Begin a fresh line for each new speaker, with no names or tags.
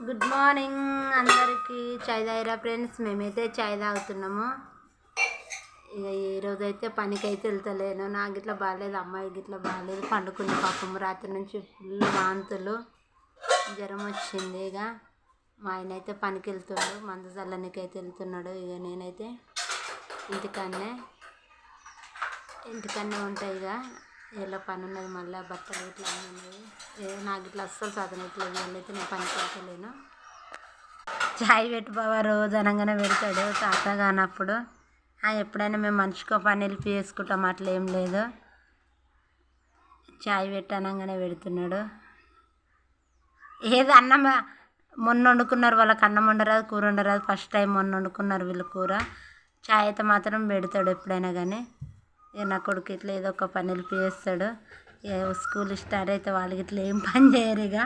Good morning అందరికీ. చాయ్ తాగిరా friends? మేమైతే చాయ్ తాగుతున్నాము. ఇక ఈరోజు అయితే పనికి అయితే వెళ్తలేను. నాకు ఇట్లా బాగాలేదు, అమ్మాయికి ఇట్లా బాగాలేదు, పండుకున్న పాపం రాత్రి నుంచి ఫుల్ వాంతులు, జ్వరం వచ్చింది. ఇక మా ఆయన అయితే పనికి వెళ్తున్నాడు, మందు చల్లనికి అయితే వెళ్తున్నాడు. ఇక నేనైతే ఇంటికన్నే ఉంటాయి. ఇక ఎలా పని ఉన్నది, మళ్ళీ బట్టలు ఇట్లా అన్నీ ఉన్నాయి. నాకు ఇట్లా అస్సలు సాధన ఇట్లా అయితే నేను పనికి వెళ్తలేను. చాయ్ పెట్టు బాబా రోజు అనగానే పెడతాడు తాత కానప్పుడు. ఎప్పుడైనా మేము మనిషికో పని వెళ్ళి చేసుకుంటాం, అట్లా ఏం లేదు. చాయ్ పెట్టి అనగానే పెడుతున్నాడు. ఏది అన్నం మొన్న వండుకున్నారు, వాళ్ళకి అన్నం వండరాదు, కూర వండరాదు. ఫస్ట్ టైం మొన్న వండుకున్నారు వీళ్ళు కూర. చాయ్ అయితే మాత్రం పెడతాడు ఎప్పుడైనా కానీ. ఇక నా కొడుకు ఇట్లా ఏదో ఒక పని వెళ్ళి చేస్తాడు. స్కూల్ స్టార్ట్ అయితే వాళ్ళకి ఇట్లా ఏం పని చేయరు. ఇక